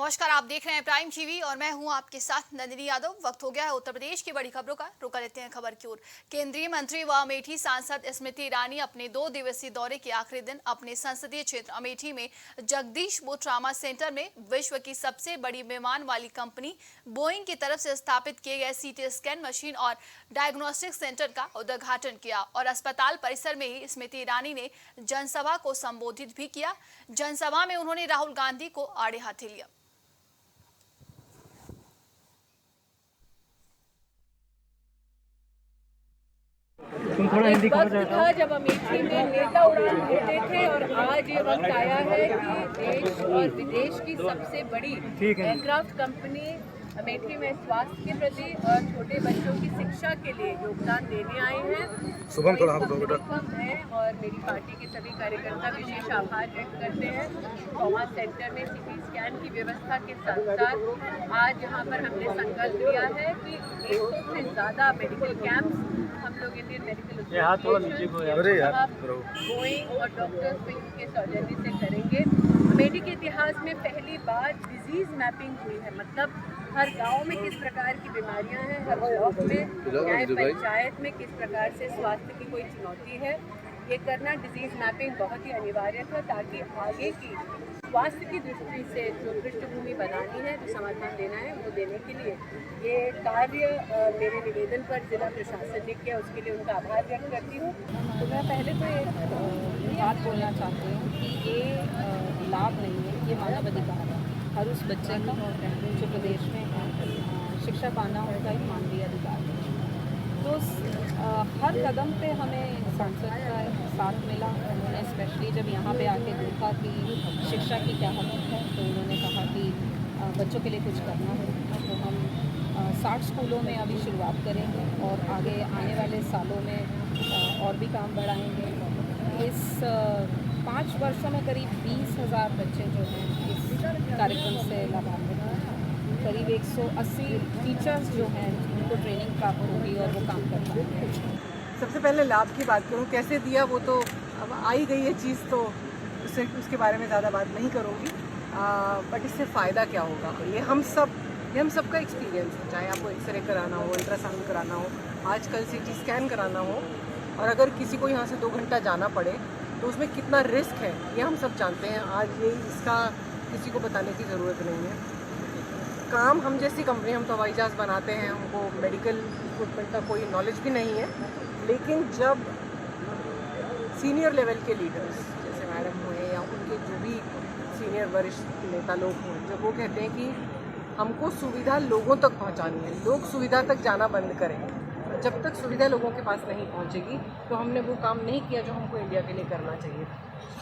नमस्कार, आप देख रहे हैं प्राइम टीवी और मैं हूं आपके साथ नंदिनी यादव। वक्त हो गया है उत्तर प्रदेश की बड़ी खबरों का। रुका लेते हैं खबर की ओर। केंद्रीय मंत्री व अमेठी सांसद स्मृति ईरानी अपने 2 दिवसीय दौरे के आखिरी दिन अपने संसदीय क्षेत्र अमेठी में जगदीशपुर ट्रामा सेंटर में विश्व की सबसे बड़ी विमान वाली कंपनी बोइंग की तरफ से स्थापित किए गए सीटी स्कैन मशीन और डायग्नोस्टिक सेंटर का उद्घाटन किया और अस्पताल परिसर में ही स्मृति ईरानी ने जनसभा को संबोधित भी किया। जनसभा में उन्होंने राहुल गांधी को आड़े हाथे लिया। एक वक्त था जब अमेठी में नेता उड़ान होते थे और आज ये वक्त आया है कि देश और विदेश की सबसे बड़ी एयरक्राफ्ट कंपनी अमेठी में स्वास्थ्य के प्रति और छोटे बच्चों की शिक्षा के लिए योगदान देने आए हैं। शुभम है और मेरी पार्टी के सभी कार्यकर्ता विशेष आभार व्यक्त करते हैं। ट्रॉमा सेंटर में सीटी स्कैन की व्यवस्था के साथ साथ आज यहाँ पर हमने संकल्प लिया है कि 100 से ज़्यादा मेडिकल कैंप्स हम लोग इंडियन मेडिकल बोइंग और डॉक्टर्स के सौजन्य से करेंगे। अमेठी के इतिहास में पहली बार डिजीज मैपिंग हुई है, मतलब हर गांव में किस प्रकार की बीमारियां हैं, हर ब्लॉक में, पंचायत में किस प्रकार से स्वास्थ्य की कोई चुनौती है, ये करना डिजीज मैपिंग बहुत ही अनिवार्य था ताकि आगे की स्वास्थ्य की दृष्टि से जो पृष्ठभूमि बनानी है, जो समर्थन देना है, वो देने के लिए ये कार्य मेरे निवेदन पर जिला प्रशासन ने किया, उसके लिए उनका आभार व्यक्त करती हूँ। तो मैं पहले तो एक बात बोलना चाहती हूँ कि ये लाभ नहीं है, ये मानव अधिकार है। हर उस बच्चे का जो प्रदेश में शिक्षा पाना उनका एक मानवीय अधिकार है। तो हर कदम पे हमें सांसद का साथ मिला। उन्होंने स्पेशली जब यहाँ पे आके देखा कि शिक्षा की क्या हालत है, तो उन्होंने कहा कि बच्चों के लिए कुछ करना होगा। तो हम 60 स्कूलों में अभी शुरुआत करेंगे और आगे आने वाले सालों में और भी काम बढ़ाएंगे। इस 5 वर्षों में करीब 20,000 बच्चे जो हैं इस कार्यक्रम से लाभान्वित हैं। करीब 180 टीचर्स जो हैं उनको ट्रेनिंग प्राप्त होगी और वो काम कर पाएंगे। सबसे पहले लाभ की बात करूँ, कैसे दिया वो तो अब आई गई है चीज़, तो उसके बारे में ज़्यादा बात नहीं करूँगी। बट इससे फ़ायदा क्या होगा, ये हम सब का एक्सपीरियंस है। चाहे आपको एक्सरे कराना हो, अल्ट्रासाउंड कराना हो, आजकल सीटी स्कैन कराना हो, और अगर किसी को यहाँ से 2 घंटा जाना पड़े तो उसमें कितना रिस्क है ये हम सब जानते हैं। आज ये इसका किसी को बताने की ज़रूरत नहीं है। काम हम जैसी कंपनी, हम तो हवाई जहाज़ बनाते हैं, हमको मेडिकल इक्विपमेंट का कोई नॉलेज भी नहीं है। लेकिन जब सीनियर लेवल के लीडर्स जैसे मैडम हुए या उनके जो भी सीनियर वरिष्ठ नेता लोग हों, जब वो कहते हैं कि हमको सुविधा लोगों तक पहुंचानी है, लोग सुविधा तक जाना बंद करें, जब तक सुविधा लोगों के पास नहीं पहुंचेगी तो हमने वो काम नहीं किया जो हमको इंडिया के लिए करना चाहिए।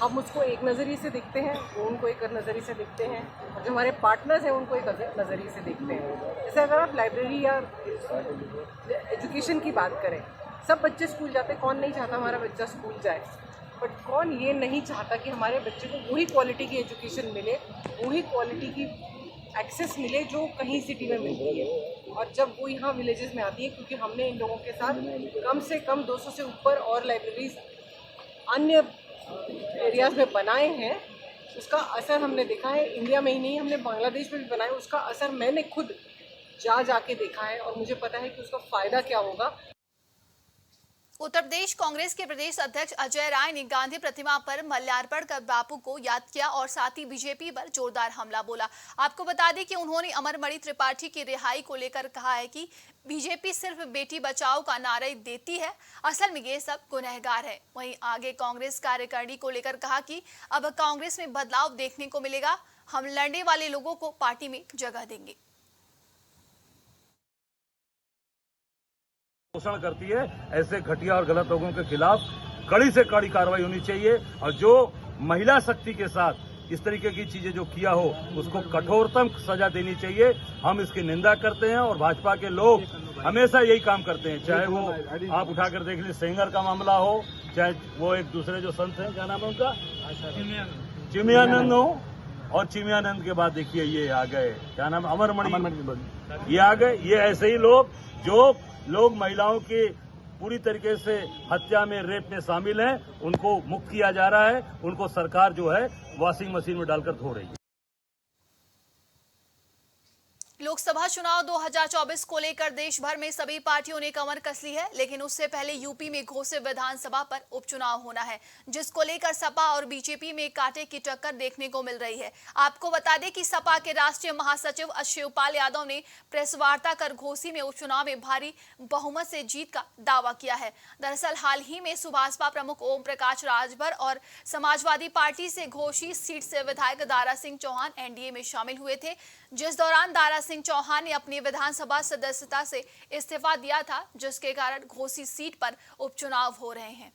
हम उसको एक नज़रिए से देखते हैं, वो उनको एक नज़रिए से देखते हैं, और जो हमारे पार्टनर्स हैं उनको एक नज़रिए से देखते हैं। जैसे अगर आप लाइब्रेरी या एजुकेशन की बात करें, सब बच्चे स्कूल जाते हैं, कौन नहीं चाहता हमारा बच्चा स्कूल जाए, बट कौन ये नहीं चाहता कि हमारे बच्चे को वही क्वालिटी की एजुकेशन मिले, वही क्वालिटी की एक्सेस मिले जो कहीं सिटी में मिलती है। और जब वो यहाँ विलेजेस में आती है, क्योंकि हमने इन लोगों के साथ कम से कम 200 से ऊपर और लाइब्रेरीज अन्य एरियाज़ में बनाए हैं, उसका असर हमने देखा है। इंडिया में ही नहीं, हमने बांग्लादेश में भी बनाए, उसका असर मैंने खुद जाके देखा है और मुझे पता है कि उसका फ़ायदा क्या होगा। उत्तर प्रदेश कांग्रेस के प्रदेश अध्यक्ष अजय राय ने गांधी प्रतिमा पर माल्यार्पण कर बापू को याद किया और साथ ही बीजेपी पर जोरदार हमला बोला। आपको बता दें कि उन्होंने अमरमणि त्रिपाठी की रिहाई को लेकर कहा है कि बीजेपी सिर्फ बेटी बचाओ का नारा देती है, असल में ये सब गुनहगार है। वहीं आगे कांग्रेस कार्यकारिणी को लेकर कहा कि अब कांग्रेस में बदलाव देखने को मिलेगा, हम लड़ने वाले लोगों को पार्टी में जगह देंगे। पोषण करती है, ऐसे घटिया और गलत लोगों के खिलाफ कड़ी से कड़ी कार्रवाई होनी चाहिए और जो महिला शक्ति के साथ इस तरीके की चीजें जो किया हो उसको कठोरतम सजा देनी चाहिए। हम इसकी निंदा करते हैं और भाजपा के लोग हमेशा यही काम करते हैं, चाहे वो आप उठाकर देख लीजिए सेंगर का मामला हो, चाहे वो एक दूसरे जो संत हैं, क्या नाम है उनका, चिमयानंद हो, और चिमयानंद के बाद देखिए ये आ गए, क्या नाम, अमरमणि, ये आ गए। ये ऐसे ही लोग महिलाओं की पूरी तरीके से हत्या में, रेप में शामिल हैं, उनको मुक्त किया जा रहा है, उनको सरकार जो है वॉशिंग मशीन में डालकर धो रही है। लोकसभा चुनाव 2024 को लेकर देश भर में सभी पार्टियों ने कमर कस ली है, लेकिन उससे पहले यूपी में घोसी विधानसभा पर उपचुनाव होना है, जिसको लेकर सपा और बीजेपी में कांटे की टक्कर देखने को मिल रही है। आपको बता दें कि सपा के राष्ट्रीय महासचिव शिवपाल यादव ने प्रेस वार्ता कर घोसी में उपचुनाव में भारी बहुमत से जीत का दावा किया है। दरअसल हाल ही में सुभाषपा प्रमुख ओम प्रकाश राजभर और समाजवादी पार्टी से घोसी सीट से विधायक दारा सिंह चौहान एनडीए में शामिल हुए थे, जिस दौरान दारा सिंह चौहान ने अपनी विधानसभा सदस्यता से इस्तीफा दिया था, जिसके कारण घोसी सीट पर उपचुनाव हो रहे हैं।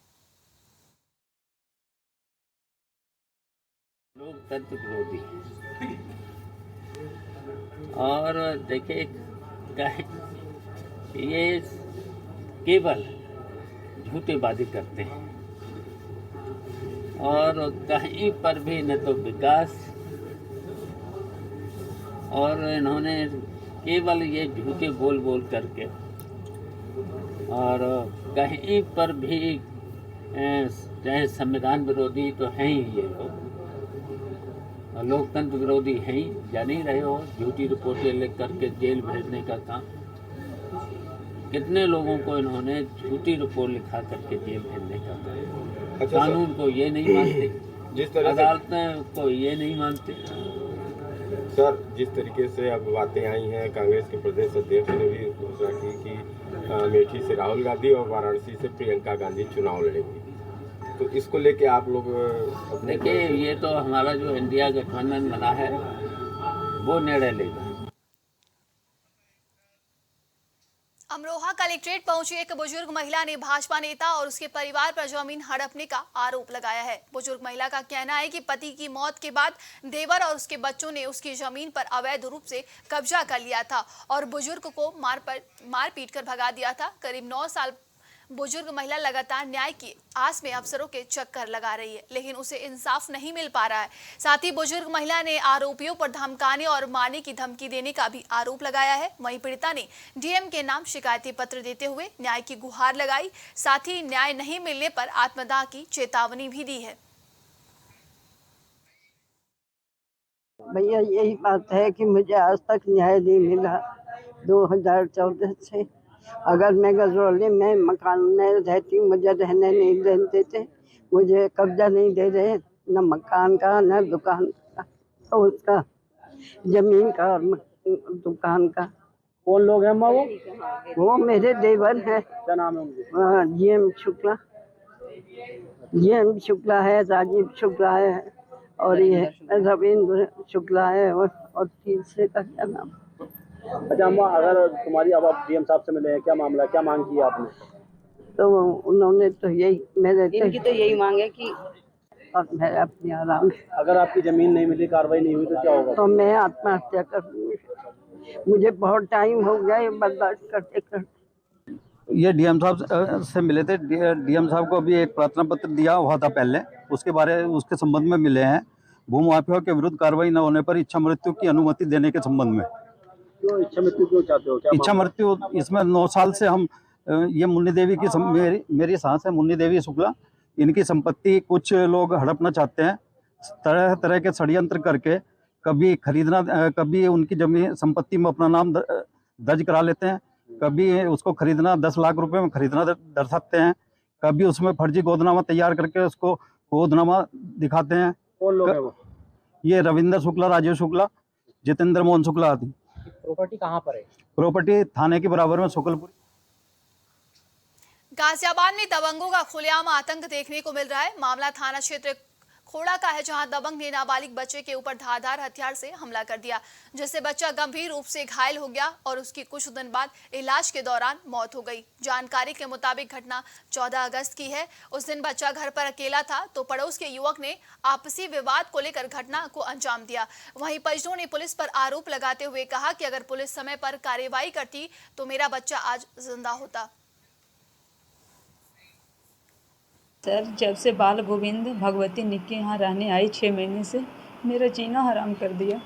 लोकतंत्र विरोधी और देखिए ये केवल झूठे वादे करते हैं और कहीं पर भी न तो विकास, और इन्होंने केवल ये झूठे बोल बोल करके और कहीं पर भी चाहे संविधान विरोधी तो हैं ही ये लोग, और लोकतंत्र विरोधी हैं ही, जान ही रहे हो। झूठी रिपोर्टें लिख करके जेल भेजने का काम, कितने लोगों को इन्होंने झूठी रिपोर्ट लिखा करके जेल भेजने का काम। अच्छा, कानून को ये नहीं मानते, जिस तरह से अदालतें को ये नहीं मानते। सर, जिस तरीके से अब बातें आई हैं, कांग्रेस के प्रदेश अध्यक्ष ने भी घोषणा की कि अमेठी से राहुल गांधी और वाराणसी से प्रियंका गांधी चुनाव लड़ेंगी, तो इसको लेके आप लोग अपने देखिए, ये तो हमारा जो इंडिया गठबंधन बना है वो निर्णय लेगा। अमरोहा कलेक्ट्रेट पहुंची एक बुजुर्ग महिला ने भाजपा नेता और उसके परिवार पर जमीन हड़पने का आरोप लगाया है। बुजुर्ग महिला का कहना है कि पति की मौत के बाद देवर और उसके बच्चों ने उसकी जमीन पर अवैध रूप से कब्जा कर लिया था और बुजुर्ग को मार पीट कर भगा दिया था। करीब 9 साल बुजुर्ग महिला लगातार न्याय की आस में अफसरों के चक्कर लगा रही है, लेकिन उसे इंसाफ नहीं मिल पा रहा है। साथ ही बुजुर्ग महिला ने आरोपियों पर धमकाने और मारने की धमकी देने का भी आरोप लगाया है। वहीं पीड़िता ने डीएम के नाम शिकायती पत्र देते हुए न्याय की गुहार लगाई, साथ ही न्याय नहीं मिलने पर आत्मदाह की चेतावनी भी दी है। भैया, यही बात है कि मुझे आज तक न्याय नहीं मिला। 2014 से अगर मैं गजरौली में मकान में रहती, मुझे रहने नहीं देते थे, मुझे कब्जा नहीं दे रहे, न मकान का न दुकान का, तो उसका जमीन का और दुकान का। कौन लोग हैं माँ? वो मेरे देवर हैं। क्या नाम है उनके? जीएम शुक्ला है, राजीव शुक्ला है और ये रविंद्र शुक्ला है और तीसरे का क्या नाम? अच्छा अम्मा, अगर तुम्हारी अब आप डीएम साहब से मिले हैं, क्या मामला, क्या मांग की आपने? तो उन्होंने तो यही, मेरे इनकी तो यही मांग है कि और मैं अपनी आराम से, अगर आपकी जमीन नहीं मिली, कार्रवाई नहीं हुई तो क्या होगा? तो मैं आत्महत्या कर दूंगी। मुझे बहुत टाइम हो गया ये बर्दाश्त करते करते। ये डीएम साहब से मिले थे। डीएम साहब को अभी एक प्रार्थना पत्र दिया हुआ था पहले, उसके संबंध में मिले हैं। भूमि माफिया के विरुद्ध कार्रवाई न होने पर इच्छा मृत्यु की अनुमति देने के संबंध में। क्यों इच्छा मृत्यु क्यों चाहते हो? क्या इच्छा मृत्यु इसमें 9 साल से हम ये मुन्नी देवी की मेरी सास है मुन्नी देवी शुक्ला, इनकी संपत्ति कुछ लोग हड़पना चाहते हैं, तरह तरह के षड्यंत्र करके कभी खरीदना, कभी उनकी जमीन संपत्ति में अपना नाम दर्ज करा लेते हैं, कभी उसको खरीदना 10 लाख रुपए में खरीदना दर्शाते हैं, कभी उसमें फर्जी गोदनामा तैयार करके उसको गोदनामा दिखाते हैं। कौन लोग हैं वो? ये रविंद्र शुक्ला, राजीव शुक्ला, जितेंद्र मोहन शुक्ला आदि। प्रॉपर्टी कहाँ पर है? प्रॉपर्टी थाने के बराबर में शुक्लपुर। गाजियाबाद में दबंगों का खुलेआम आतंक देखने को मिल रहा है। मामला थाना क्षेत्र खोड़ा का है, जहां दबंग ने नाबालिग बच्चे के ऊपर धारदार हथियार से हमला कर दिया, जिससे बच्चा गंभीर रूप से घायल हो गया और उसकी कुछ दिन बाद इलाज के दौरान मौत हो गई। जानकारी के मुताबिक घटना 14 अगस्त की है। उस दिन बच्चा घर पर अकेला था तो पड़ोस के युवक ने आपसी विवाद को लेकर घटना को अंजाम दिया। वहीं परिजनों ने पुलिस पर आरोप लगाते हुए कहा कि अगर पुलिस समय पर कार्रवाई करती तो मेरा बच्चा आज जिंदा होता। सर, जब से बाल गोविंद भगवती निक्की यहाँ रहने आई 6 महीने से मेरा जीना हराम कर दिया।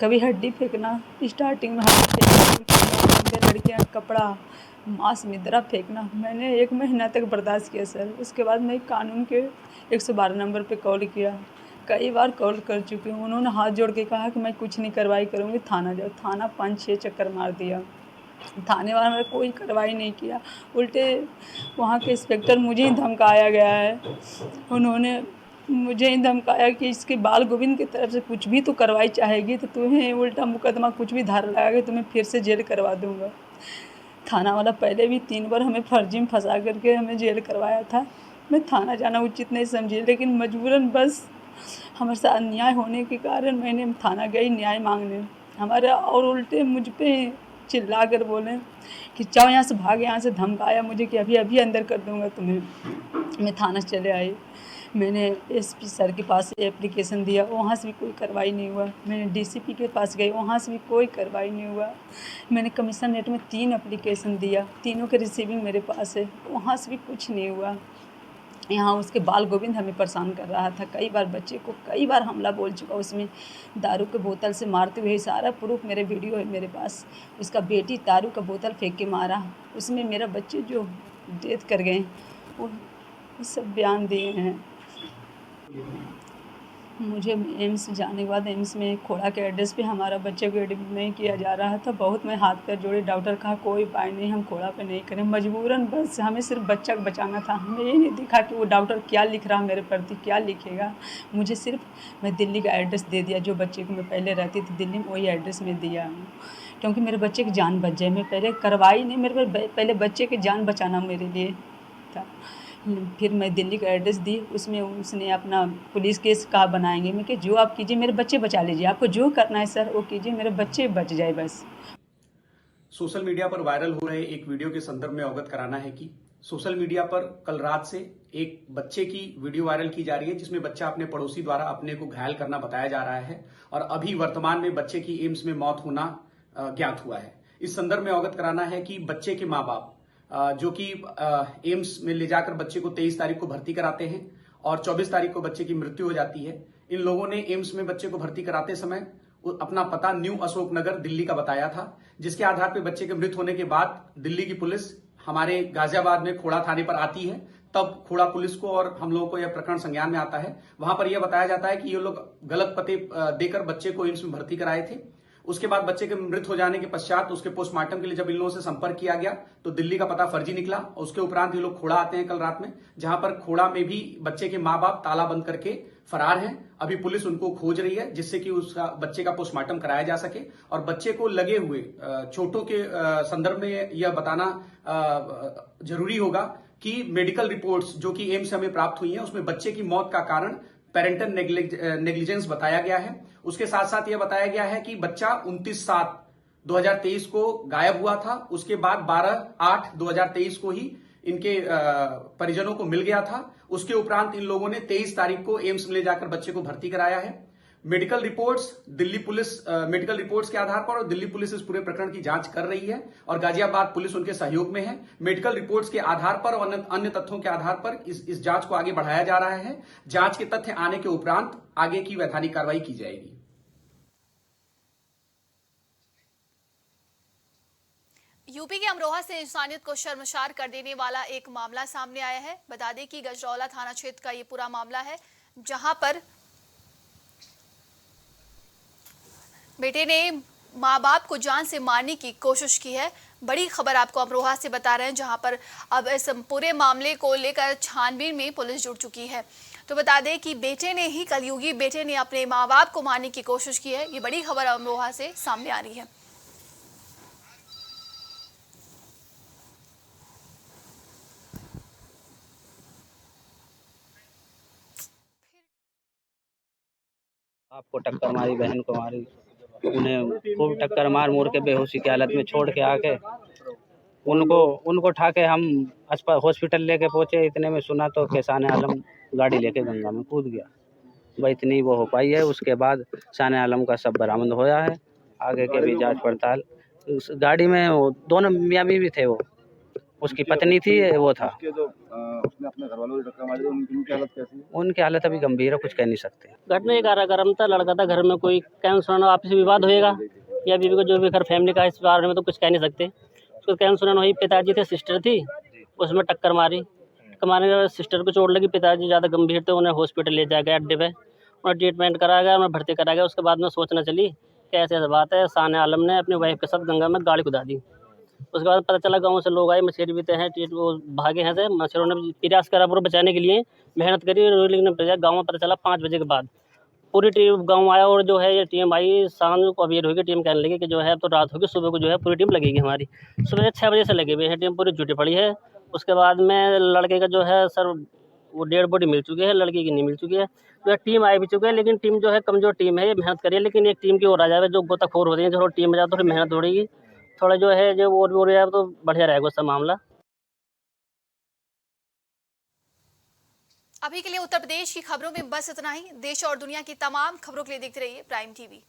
कभी हड्डी फेंकना, स्टार्टिंग में हड्डी फेंकना, लड़कियाँ कपड़ा मांस मिद्रा फेंकना, मैंने 1 महीना तक बर्दाश्त किया सर। उसके बाद मैं कानून के 112 नंबर पे कॉल किया, कई बार कॉल कर चुकी हूँ। उन्होंने हाथ जोड़ के कहा कि मैं कुछ नहीं कार्रवाई करूँगी, थाना जाओ। थाना 5-6 चक्कर मार दिया, थाने वाला ने कोई कार्रवाई नहीं किया। उल्टे वहाँ के इंस्पेक्टर मुझे ही धमकाया गया है। उन्होंने मुझे ही धमकाया कि इसके बाल गोविंद की तरफ से कुछ भी तो कार्रवाई चाहेगी तो तुम्हें उल्टा मुकदमा कुछ भी धारा लगा के तुम्हें फिर से जेल करवा दूँगा। थाना वाला पहले भी 3 बार हमें फर्जी में फंसा करके हमें जेल करवाया था। मैं थाना जाना उचित नहीं समझी, लेकिन मजबूरन बस हमारे साथ अन्याय होने के कारण मैंने थाना गई न्याय मांगने हमारे, और उल्टे मुझ पे चिल्ला कर बोले कि जाओ यहाँ से, भाग यहाँ से। धमकाया मुझे कि अभी अभी अंदर कर दूँगा तुम्हें। मैं थाना चले आई, मैंने एसपी सर के पास एप्लीकेशन दिया, वहाँ से भी कोई कार्रवाई नहीं हुआ। मैंने डीसीपी के पास गई, वहाँ से भी कोई कार्रवाई नहीं हुआ। मैंने कमिश्नरेट में 3 एप्लीकेशन दिया, तीनों के रिसीविंग मेरे पास है, वहाँ से भी कुछ नहीं हुआ। यहाँ उसके बाल गोविंद हमें परेशान कर रहा था। कई बार बच्चे को कई बार हमला बोल चुका, उसमें दारू के बोतल से मारते हुए सारा प्रूफ मेरे वीडियो है मेरे पास। उसका बेटी दारू का बोतल फेंक के मारा, उसमें मेरा बच्चे जो डेथ कर गए वो सब बयान दिए हैं। मुझे एम्स जाने के बाद एम्स में खोड़ा के एड्रेस पे हमारा बच्चे को एडमिट नहीं किया जा रहा था। बहुत मैं हाथ पैर जोड़े, डॉक्टर कहा कोई उपाय नहीं, हम खोड़ा पे नहीं करें। मजबूरन बस हमें सिर्फ बच्चा को बचाना था। हमें ये नहीं दिखा कि वो डॉक्टर क्या लिख रहा मेरे प्रति, क्या लिखेगा। मुझे सिर्फ मैं दिल्ली का एड्रेस दे दिया, जो बच्चे को मैं पहले रहती थी दिल्ली में वही एड्रेस में दिया हूँ, क्योंकि मेरे बच्चे की जान बच जाए। मैं पहले कार्रवाई नहीं, मेरे पहले बच्चे की जान बचाना मेरे लिए था। फिर मैं दिल्ली का एड्रेस दी, उसमें उसने अपना पुलिस केस कहा बनाएंगे। मैं कि जो आप कीजिए, मेरे बच्चे बचा लीजिए, आपको जो करना है सर वो कीजिए, मेरे बच्चे बच जाए बस। सोशल मीडिया पर वायरल हो रहे एक वीडियो के संदर्भ में अवगत कराना है कि सोशल मीडिया पर कल रात से एक बच्चे की वीडियो वायरल की जा रही है, जिसमें बच्चा अपने पड़ोसी द्वारा अपने को घायल करना बताया जा रहा है और अभी वर्तमान में बच्चे की एम्स में मौत होना ज्ञात हुआ है। इस संदर्भ में अवगत कराना है कि बच्चे के माँ बाप जो कि एम्स में ले जाकर बच्चे को 23 तारीख को भर्ती कराते हैं और 24 तारीख को बच्चे की मृत्यु हो जाती है। इन लोगों ने एम्स में बच्चे को भर्ती कराते समय अपना पता न्यू अशोक नगर दिल्ली का बताया था, जिसके आधार पर बच्चे के मृत होने के बाद दिल्ली की पुलिस हमारे गाजियाबाद में खोड़ा थाने पर आती है। तब खोड़ा पुलिस को और हम लोगों को यह प्रकरण संज्ञान में आता है। वहां पर यह बताया जाता है कि ये लोग गलत पते देकर बच्चे को एम्स में भर्ती कराए थे। उसके बाद बच्चे के मृत हो जाने के पश्चात उसके पोस्टमार्टम के लिए जब इन लोगों से संपर्क किया गया तो दिल्ली का पता फर्जी निकला। उसके उपरांत ये लोग खोड़ा आते हैं कल रात में, जहां पर खोड़ा में भी बच्चे के माँ बाप ताला बंद करके फरार हैं। अभी पुलिस उनको खोज रही है, जिससे कि उसका बच्चे का पोस्टमार्टम कराया जा सके और बच्चे को लगे हुए चोटों के संदर्भ में यह बताना जरूरी होगा कि मेडिकल रिपोर्ट्स जो कि एम्स से हमें प्राप्त हुई है उसमें बच्चे की मौत का कारण पेरेंटल नेग्लिजेंस बताया गया है। उसके साथ साथ यह बताया गया है कि बच्चा 29/7/2023 को गायब हुआ था। उसके बाद 12/8/2023 को ही इनके परिजनों को मिल गया था। उसके उपरांत इन लोगों ने 23 तारीख को एम्स में ले जाकर बच्चे को भर्ती कराया है। Medical reports Delhi police medical reports के आधार पर और दिल्ली पुलिस इस पूरे प्रकरण की जांच कर रही है और गाजियाबाद पुलिस उनके सहयोग में है। मेडिकल रिपोर्ट्स के आधार पर और अन्य तथ्यों के आधार पर इस जांच को आगे बढ़ाया जा रहा है। जांच के तथ्य आने के उपरांत आगे की वैधानिक कार्रवाई की जाएगी। यूपी के अमरोहा से इंसानियत को शर्मसार कर देने वाला एक मामला सामने आया है। बता दें कि गजरौला थाना क्षेत्र का ये पूरा मामला है, जहां पर बेटे ने मां बाप को जान से मारने की कोशिश की है। बड़ी खबर आपको अमरोहा से बता रहे हैं, जहां पर अब इस पूरे मामले को लेकर छानबीन में पुलिस जुट चुकी है। तो बता दें कि बेटे ने ही कलयुगी बेटे ने अपने मां बाप को मारने की कोशिश की है। ये बड़ी खबर अमरोहा से सामने आ रही है। आपको टक्कर मारी, बहन को मारी, उन्हें खूब टक्कर मार मोर के बेहोशी की हालत में छोड़ के आके उनको उठा के हम हॉस्पिटल लेके पहुंचे। इतने में सुना तो शान आलम गाड़ी लेके गंगा में कूद गया। भाई इतनी वो हो पाई है। उसके बाद शान आलम का सब बरामद होया है। आगे के भी जांच पड़ताल। उस गाड़ी में वो दोनों मियाँ बीवी थे, वो उसकी पत्नी थी, वो था। उसने अपने घर वालों को टक्कर मारी, उनकी हालत कैसी है? उनकी हालत अभी गंभीर है, कुछ कह नहीं सकते। घटना एक गरम था, लड़का था घर में, कोई कैन आपसी विवाद होएगा या बीवी को जो भी घर फैमिली का इस बारे में तो कुछ कह नहीं सकते। उसको कैन सुनाना वही पिताजी थे, सिस्टर थी, उसमें टक्कर मारी। टक्कर मारने के बाद सिस्टर को चोट लगी, पिताजी ज़्यादा गंभीर थे, उन्हें हॉस्पिटल ले जाया गया अड्डे पे। उन्हें ट्रीटमेंट कराया गया, उन्हें भर्ती कराया गया। उसके बाद में सोचना चली कि ऐसे ऐसी बात है, साने आलम ने अपनी वाइफ के साथ गंगा में गाड़ी कुदा दी। उसके बाद पता चला गाँव से लोग आए, मछेरी बीते हैं, वो भागे हैं से मछेरों ने प्रयास करा पूरा बचाने के लिए, मेहनत करी, लेकिन गाँव में पता चला 5 बजे के बाद पूरी टीम गाँव आया और जो है ये टीम आई शाम को अबेर होगी। टीम कहने लगी कि जो है अब तो रात होगी, सुबह को जो है पूरी टीम लगेगी हमारी। सुबह 6 बजे से लगे हुए हैं, टीम पूरी जुटी पड़ी है। उसके बाद में लड़के का जो है सर वो डेड बॉडी मिल चुकी है, लड़की की नहीं मिल चुकी है। जो है टीम आई भी चुकी है, लेकिन टीम जो है कमजोर टीम है, ये मेहनत करिए, लेकिन एक टीम की और आ जाए जो गोताखोर होती है, जो टीम में जाए थोड़ी मेहनत दौड़ेगी, थोड़ा जो है जो और भी हो जाए तो बढ़िया रहेगा उसका मामला। अभी के लिए उत्तर प्रदेश की खबरों में बस इतना ही। देश और दुनिया की तमाम खबरों के लिए देखते रहिए प्राइम टीवी।